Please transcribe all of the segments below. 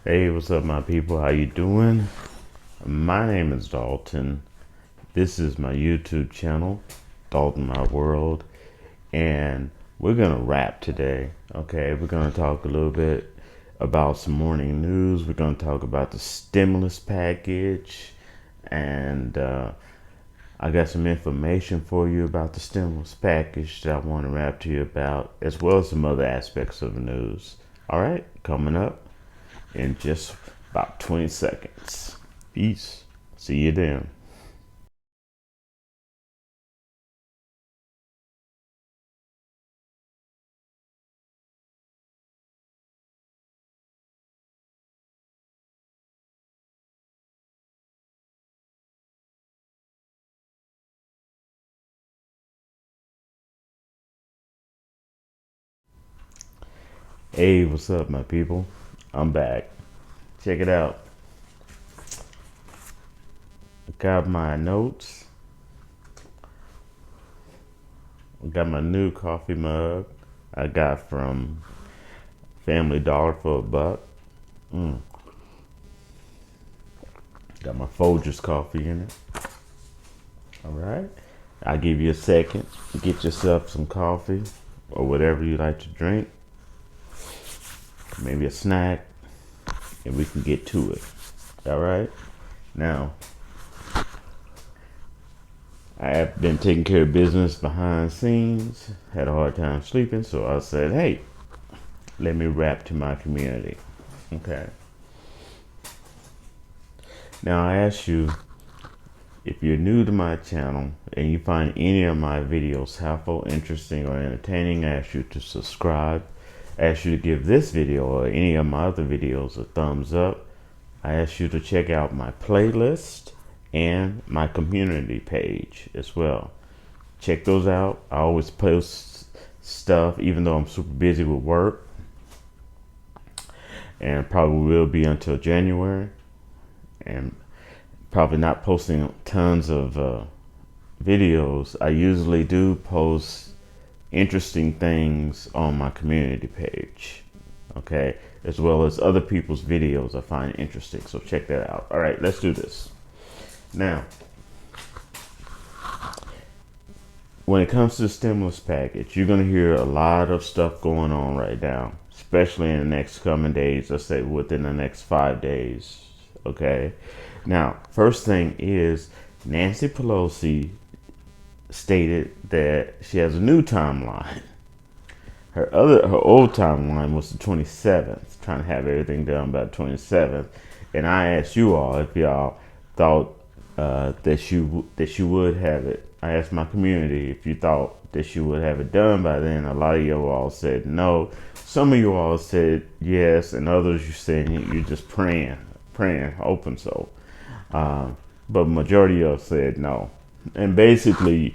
Hey, what's up, my people? How you doing? My name is Dalton. This is my YouTube channel, Dalton My World, and we're gonna rap today. Okay, we're gonna talk a little bit about some morning news. We're gonna talk about the stimulus package, and I got some information for you about the stimulus package that I want to rap to you about, as well as some other aspects of the news. All right, coming up in just about 20 seconds. Peace. See you then. Hey, what's up, my people? I'm back. Check it out. I got my notes. I got my new coffee mug I got from Family Dollar for $1. Mm. Got my Folgers coffee in it. All right. I'll give you a second. Get yourself some coffee or whatever you like to drink. Maybe a snack, and we can get to it. All right. Now, I have been taking care of business behind the scenes. Had a hard time sleeping, so I said, "Hey, let me rap to my community." Okay. Now I ask you, if you're new to my channel and you find any of my videos helpful, interesting, or entertaining, I ask you to subscribe. I ask you to give this video or any of my other videos a thumbs up. I ask you to check out my playlist and my community page as well. Check those out. I always post stuff, even though I'm super busy with work, and probably will be until January, and probably not posting tons of videos. I usually do post interesting things on my community page, okay, as well as other people's videos I find interesting. So check that out. All right, let's do this. Now, when it comes to the stimulus package, you're going to hear a lot of stuff going on right now, especially in the next coming days. Let's say within the next 5 days. Okay. Now, first thing is Nancy Pelosi stated that she has a new timeline. Her old timeline was the 27th, trying to have everything done by the 27th. And I asked you all if y'all thought that you would have it. I asked my community if you thought that you would have it done by then. A lot of you all said no. Some of you all said yes, and others you said you're just praying, hoping so. But majority of us said no. And basically,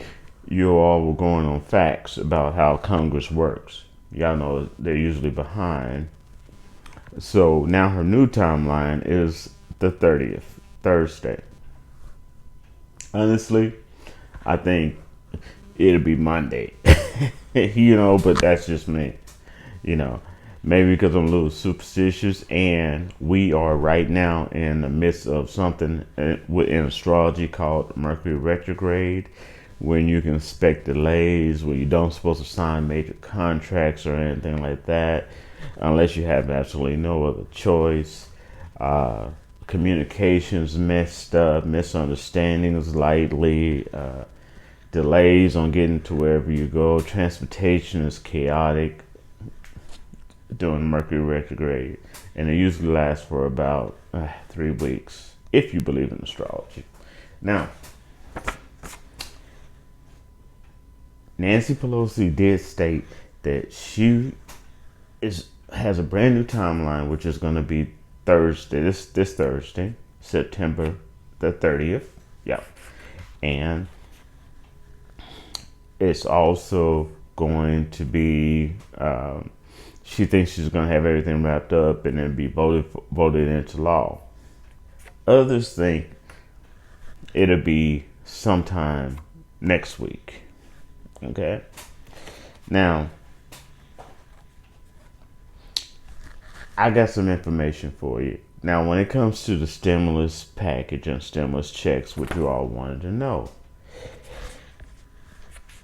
you all were going on facts about how Congress works. Y'all know they're usually behind. So now her new timeline is the 30th, Thursday. Honestly, I think it'll be Monday. But that's just me. You know, maybe because I'm a little superstitious, and we are right now in the midst of something in astrology called Mercury Retrograde, when you can expect delays, when you don't supposed to sign major contracts or anything like that, unless you have absolutely no other choice. Communications messed up, misunderstandings lightly, delays on getting to wherever you go. Transportation is chaotic during Mercury retrograde, and it usually lasts for about 3 weeks, if you believe in astrology. Now, Nancy Pelosi did state that she has a brand new timeline, which is going to be Thursday, this Thursday, September the 30th. Yeah, and it's also going to be. She thinks she's going to have everything wrapped up and then be voted into law. Others think it'll be sometime next week. Okay. Now, I got some information for you. Now, when it comes to the stimulus package and stimulus checks, what you all wanted to know,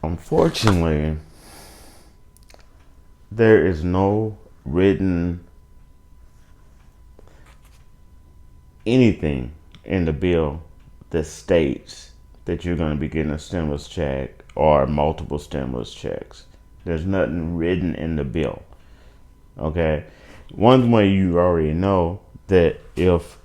unfortunately, there is no written anything in the bill that states that you're going to be getting a stimulus check or multiple stimulus checks. There's nothing written in the bill. Okay? One way you already know that if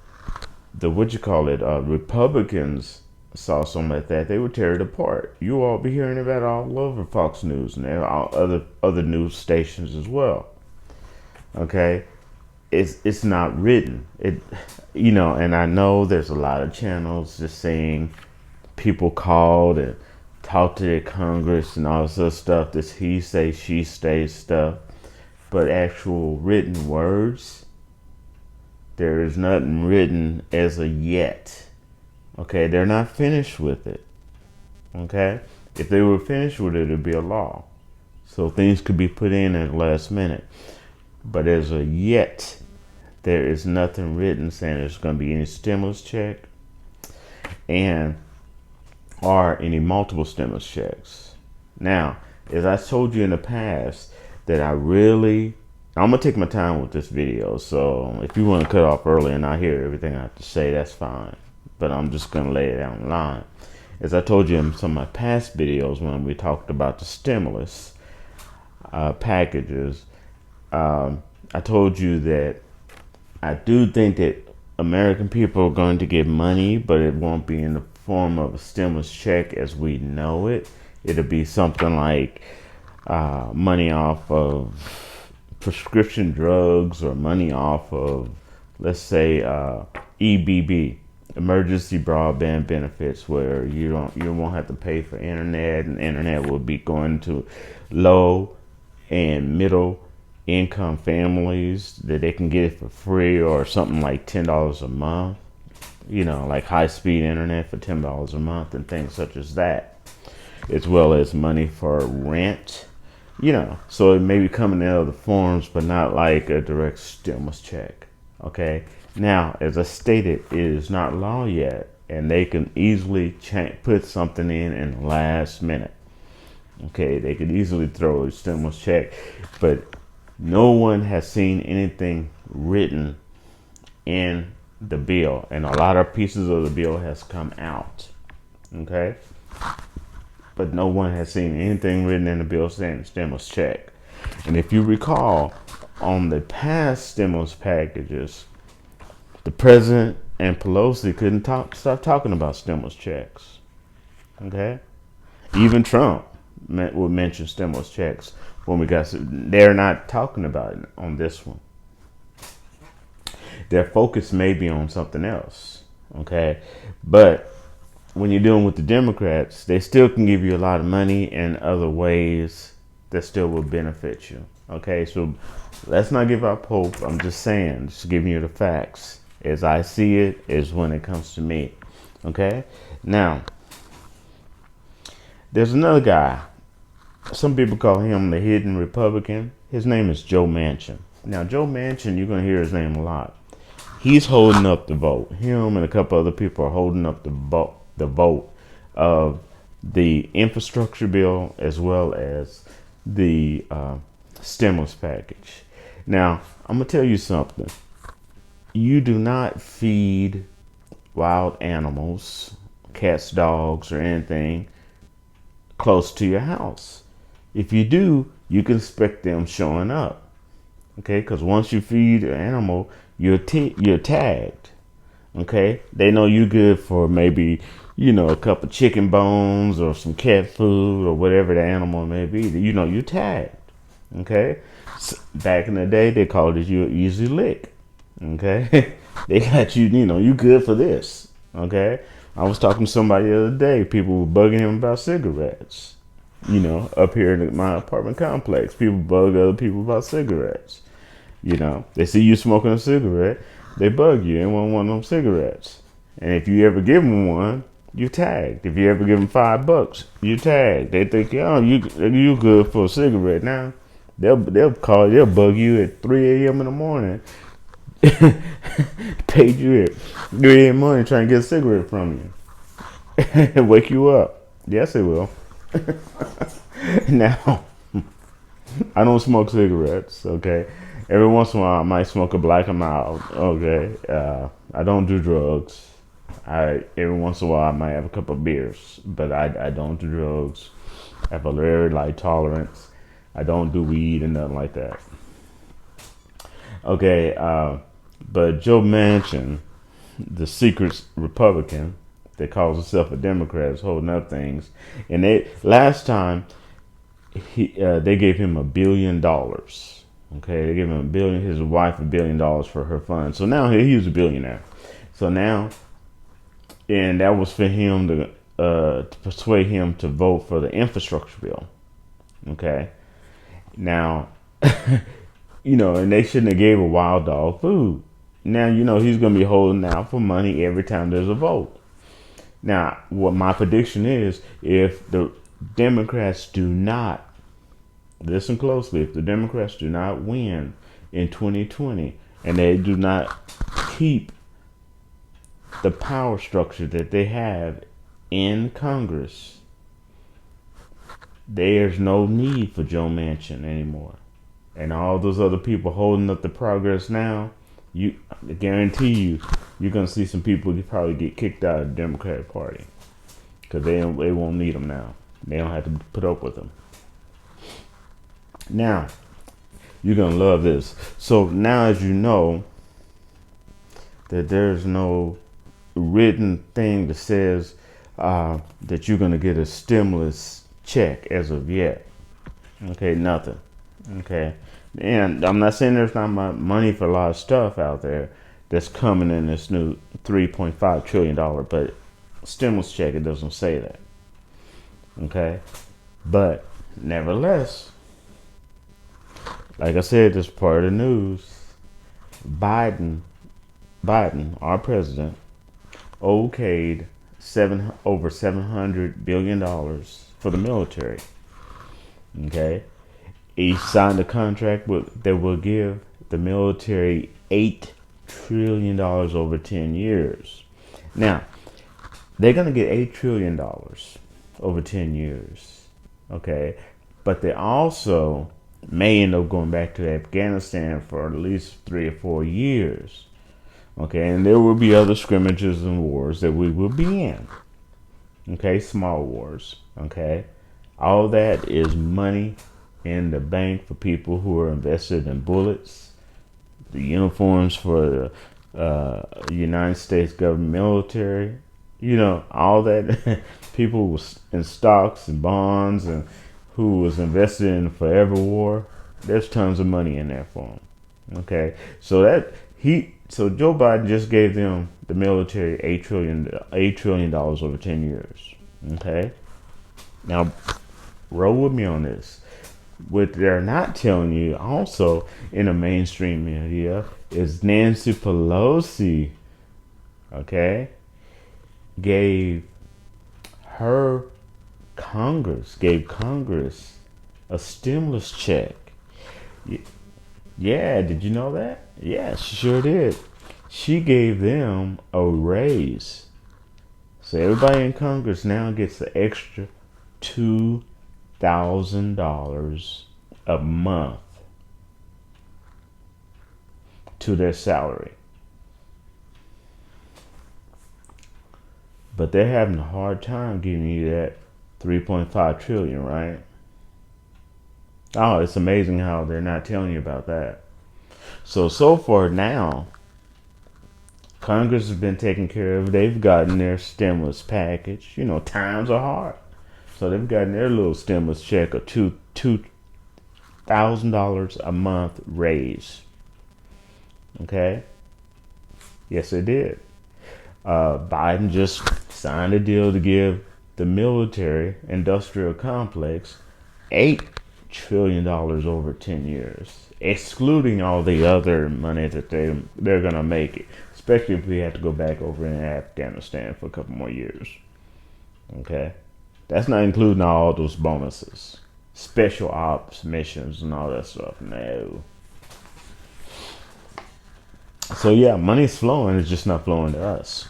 the Republicans saw something like that, they would tear it apart. You all be hearing about it all over Fox News and all other news stations as well. Okay? It's not written. And I know there's a lot of channels just saying people called and talked to their Congress and all this other stuff. This he say, she say stuff. But actual written words, there is nothing written as of yet. Okay, they're not finished with it. Okay, if they were finished with it, it'd be a law. So things could be put in at the last minute. But as of yet, there is nothing written saying there's going to be any stimulus check and or any multiple stimulus checks. Now, as I told you in the past, that I'm gonna take my time with this video. So if you want to cut off early and not hear everything I have to say, that's fine. But I'm just gonna lay it out in line. As I told you in some of my past videos when we talked about the stimulus packages, I told you that I do think that American people are going to get money, but it won't be in the form of a stimulus check as we know it. It'll be something like money off of prescription drugs or money off of, let's say, EBB, emergency broadband benefits, where you won't have to pay for internet, and internet will be going to low and middle income families that they can get it for free or something like $10 a month. Like high-speed internet for $10 a month and things such as that, as well as money for rent. So it may be coming in other forms, but not like a direct stimulus check. Okay. Now, as I stated, it is not law yet, and they can easily put something in the last minute. Okay, they could easily throw a stimulus check, but no one has seen anything written in the bill, and a lot of pieces of the bill has come out. Okay. But no one has seen anything written in the bill saying stimulus check. And if you recall, on the past stimulus packages, the president and Pelosi couldn't stop talking about stimulus checks. Okay? Even Trump would mention stimulus checks when we got. They're not talking about it on this one. Their focus may be on something else. Okay? But when you're dealing with the Democrats, they still can give you a lot of money in other ways that still will benefit you. Okay, so let's not give up hope. I'm just saying, just giving you the facts. As I see it, is when it comes to me. Okay, now, there's another guy. Some people call him the hidden Republican. His name is Joe Manchin. Now, Joe Manchin, you're going to hear his name a lot. He's holding up the vote. Him and a couple other people are holding up the vote of the infrastructure bill as well as the stimulus package. Now, I'm going to tell you something. You do not feed wild animals, cats, dogs, or anything close to your house. If you do, you can expect them showing up. Okay, because once you feed an animal, you're tagged. Okay, they know you good for maybe, a couple chicken bones or some cat food or whatever the animal may be. You're tagged. Okay, so back in the day, they called it your easy lick. Okay, they got you good for this. Okay, I was talking to somebody the other day. People were bugging him about cigarettes. Up here in my apartment complex, people bug other people about cigarettes. They see you smoking a cigarette, they bug you and want one of them cigarettes. And if you ever give them one, you tagged. If you ever give them $5, you tagged. They think, oh, you good for a cigarette now. They'll bug you at 3 a.m. in the morning. Paid you at 3 a.m. in the morning trying to get a cigarette from you and wake you up. Yes, it will. Now, I don't smoke cigarettes. Okay, every once in a while I might smoke a black and mild. Okay, I don't do drugs. Every once in a while I might have a couple of beers, but I don't do drugs. I have a very light tolerance. I don't do weed and nothing like that. Okay, but Joe Manchin, the secret Republican that calls himself a Democrat, is holding up things. And last time they gave him $1 billion. Okay, they gave him $1 billion. His wife $1 billion for her fund. So now he was a billionaire. So now, and that was for him to persuade him to vote for the infrastructure bill. Okay, now, and they shouldn't have gave a wild dog food. Now, he's going to be holding out for money every time there's a vote. Now, what my prediction is, if the Democrats do not, listen closely, if the Democrats do not win in 2020 and they do not keep the power structure that they have in Congress, there's no need for Joe Manchin anymore. And all those other people holding up the progress now, I guarantee you're going to see some people probably get kicked out of the Democratic Party because they won't need them now. They don't have to put up with them. Now, you're going to love this. So now, as you know, that there's no written thing that says that you're going to get a stimulus check as of yet. Okay, nothing. Okay, and I'm not saying there's not money for a lot of stuff out there that's coming in this new $3.5 trillion, but stimulus check, it doesn't say that. Okay, but nevertheless, like I said, this is part of the news. Biden, our president, okayed over $700 billion for the military. Okay. He signed a contract that will give the military $8 trillion over 10 years. Now, they're going to get $8 trillion over 10 years. Okay. But they also may end up going back to Afghanistan for at least 3 or 4 years. Okay. And there will be other scrimmages and wars that we will be in. Okay. Small wars. Okay. All that is money in the bank for people who are invested in bullets, the uniforms for the United States government military, all that. People was in stocks and bonds and who was invested in the forever war. There's tons of money in there for them. Okay, so Joe Biden just gave them, the military, $8 trillion over 10 years. Okay, now roll with me on this. What they're not telling you also in the mainstream media is Nancy Pelosi, okay, gave Congress a stimulus check. Yeah, did you know that? Yeah, she sure did. She gave them a raise. So everybody in Congress now gets an extra $2,000 a month to their salary. But they're having a hard time giving you that 3.5 trillion, right? Oh, it's amazing how they're not telling you about that. So far now, Congress has been taken care of. They've gotten their stimulus package. Times are hard. So they've gotten their little stimulus check of $2,000 a month raise. Okay? Yes, they did. Biden just signed a deal to give the military industrial complex $8 trillion over 10 years, excluding all the other money that they're going to make it, especially if we have to go back over in Afghanistan for a couple more years. Okay? That's not including all those bonuses. special ops missions and all that stuff. No. So yeah, money's flowing. It's just not flowing to us.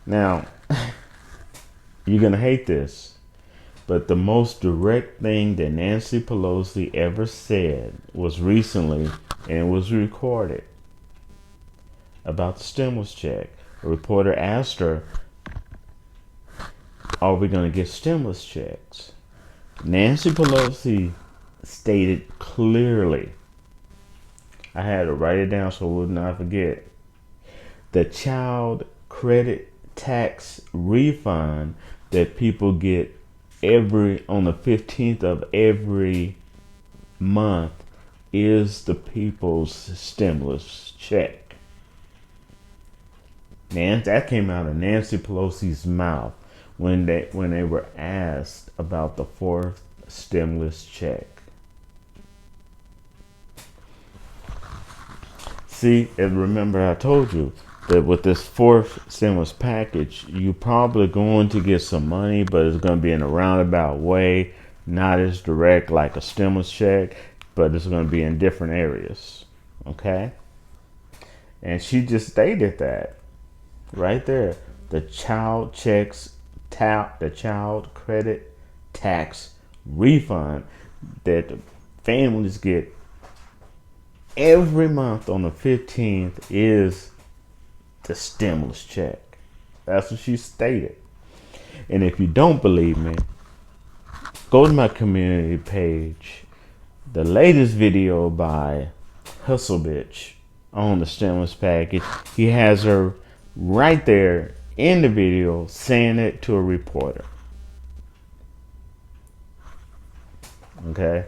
Now, you're going to hate this, but the most direct thing that Nancy Pelosi ever said was recently, and it was recorded, about the stimulus check. A reporter asked her, are we going to get stimulus checks? Nancy Pelosi stated clearly, I had to write it down so I would not forget, the child credit tax refund that people get on the 15th of every month is the people's stimulus check. That came out of Nancy Pelosi's mouth when they were asked about the fourth stimulus check. See, and remember I told you that with this fourth stimulus package, you're probably going to get some money, but it's going to be in a roundabout way, not as direct like a stimulus check, but it's going to be in different areas. Okay? And she just stated that right there. The child credit tax refund that families get every month on the 15th is the stimulus check. That's what she stated. And if you don't believe me, go to my community page. The latest video by Hustle Bitch on the stimulus package, he has her right there in the video saying it to a reporter. Okay?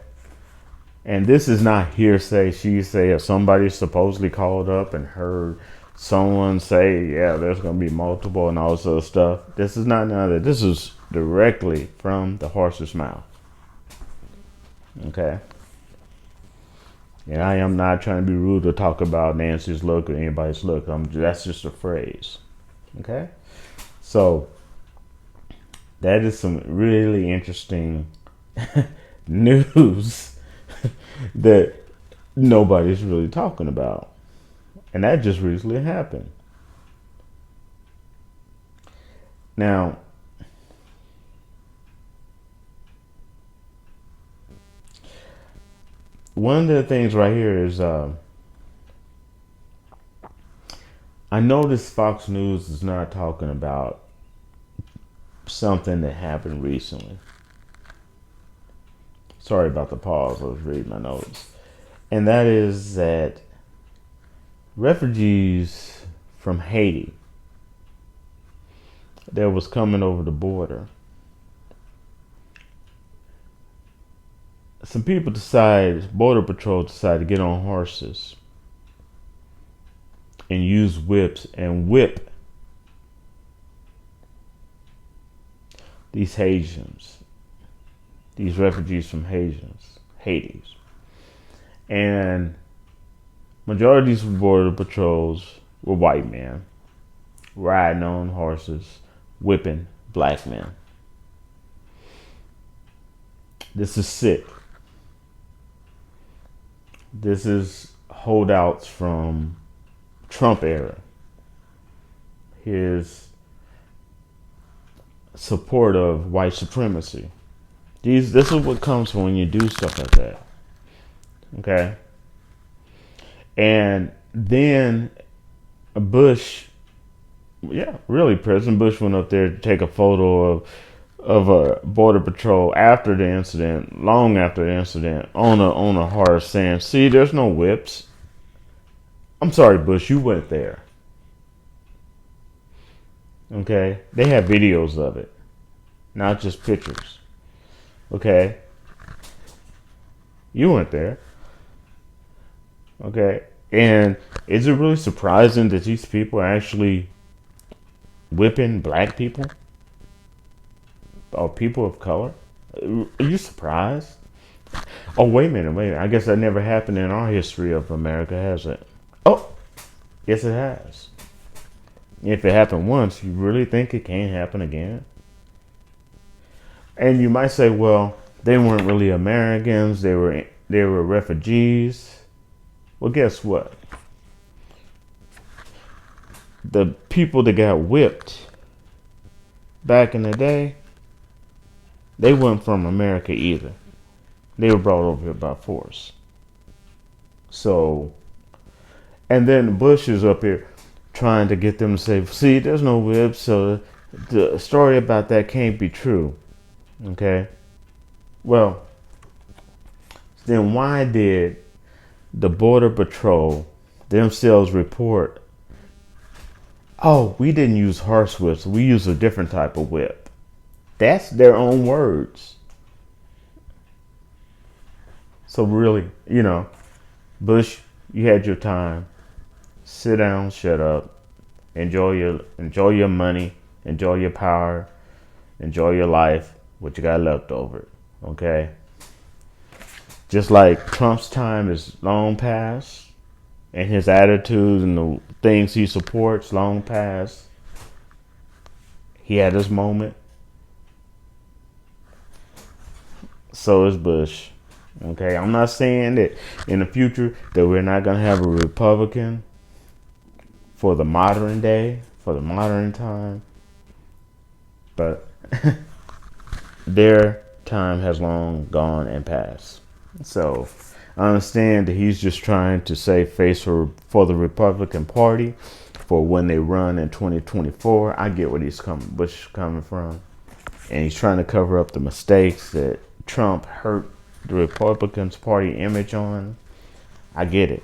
And this is not hearsay. She say if somebody supposedly called up and heard someone say, yeah, there's going to be multiple and all this other stuff. This is not none of that. This is directly from the horse's mouth. Okay? And I am not trying to be rude or talk about Nancy's look or anybody's look. That's just a phrase. Okay? So, that is some really interesting news that nobody's really talking about. And that just recently happened. Now, one of the things right here is I noticed Fox News is not talking about something that happened recently. Sorry about the pause. I was reading my notes. And that is that refugees from Haiti that was coming over the border, some people Border Patrol decided to get on horses and use whips and whip these Haitians, these refugees from Haiti. And majority of these border patrols were white men riding on horses, whipping black men. This is sick. This is holdouts from Trump era. His support of white supremacy. This is what comes from when you do stuff like that. Okay? And then President Bush went up there to take a photo of a border patrol after the incident, long after the incident, on a horse, saying, "See, there's no whips." I'm sorry, Bush, you went there. Okay? They have videos of it, not just pictures. Okay? You went there. Okay? And is it really surprising that these people are actually whipping black people? Or people of color? Are you surprised? Oh, wait a minute. I guess that never happened in our history of America, has it? Oh, yes it has. If it happened once, you really think it can't happen again? And you might say, well, they weren't really Americans. They were refugees. Well, guess what? The people that got whipped back in the day, they weren't from America either. They were brought over here by force. So, and then Bush is up here trying to get them to say, see, there's no whips, so the story about that can't be true. Okay? Well, then why did the Border Patrol themselves report, oh, we didn't use horse whips, we used a different type of whip? That's their own words. So really, Bush, you had your time. Sit down, shut up, enjoy your money, enjoy your power, enjoy your life, what you got left over. Okay? Just like Trump's time is long past, and his attitudes and the things he supports long past. He had his moment. So is Bush. Okay, I'm not saying that in the future that we're not gonna have a Republican for the modern day, for the modern time, but their time has long gone and passed. So I understand that he's just trying to save face for the Republican Party for when they run in 2024. I get where Bush is coming from, and he's trying to cover up the mistakes that Trump hurt the Republicans Party image on. I get it.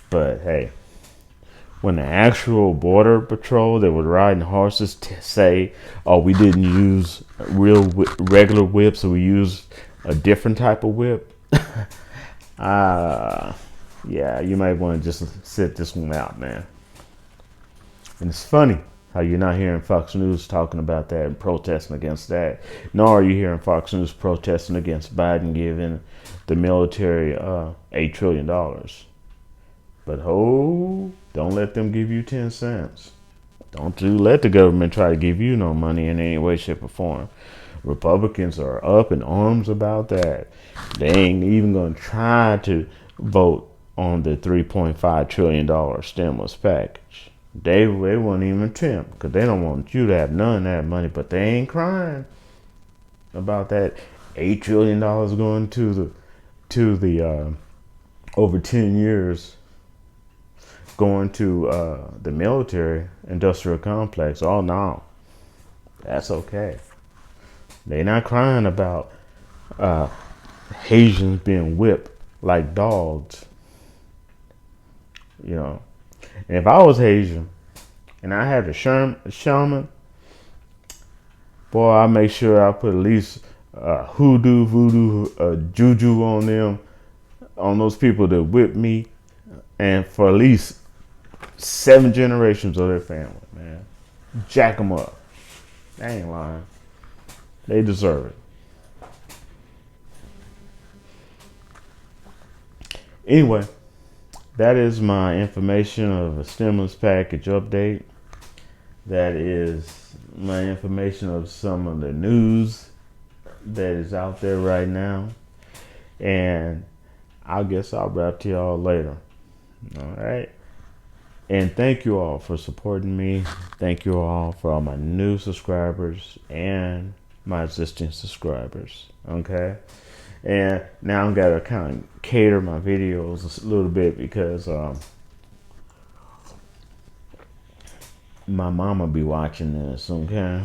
But hey, when the actual Border Patrol that was riding horses say, oh, we didn't use regular whips, so we used a different type of whip, yeah, you might want to just sit this one out, man. And it's funny how you're not hearing Fox News talking about that and protesting against that. Nor are you hearing Fox News protesting against Biden giving the military $8 trillion. But don't let them give you 10 cents. Don't you let the government try to give you no money in any way, shape, or form. Republicans are up in arms about that. They ain't even going to try to vote on the $3.5 trillion stimulus package. They won't even attempt because they don't want you to have none of that money, but they ain't crying about that $8 trillion going to the over 10 years going to the military industrial complex. Oh no, that's okay. They not crying about Haitians being whipped like dogs. And if I was Haitian and I had a shaman, boy, I make sure I put at least hoodoo, voodoo, juju on them, on those people that whip me, and for at least 7 generations of their family, man. Jack them up. I ain't lying. They deserve it. Anyway, that is my information of a stimulus package update. That is my information of some of the news that is out there right now. And I guess I'll wrap to y'all later. All right. And thank you all for supporting me. Thank you all for all my new subscribers and my existing subscribers. Okay. And now I'm gotta kind of cater my videos a little bit because my mama be watching this, okay?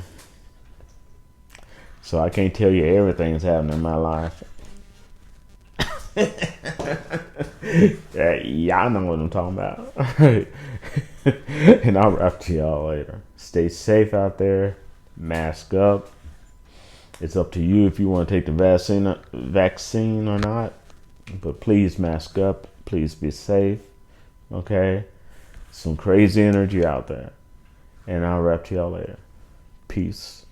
So I can't tell you everything that's happening in my life. Yeah, y'all know what I'm talking about. And I'll wrap to y'all later. Stay safe out there. Mask up. It's up to you if you want to take the vaccine or not. But please mask up. Please be safe. Okay? Some crazy energy out there. And I'll wrap to y'all later. Peace.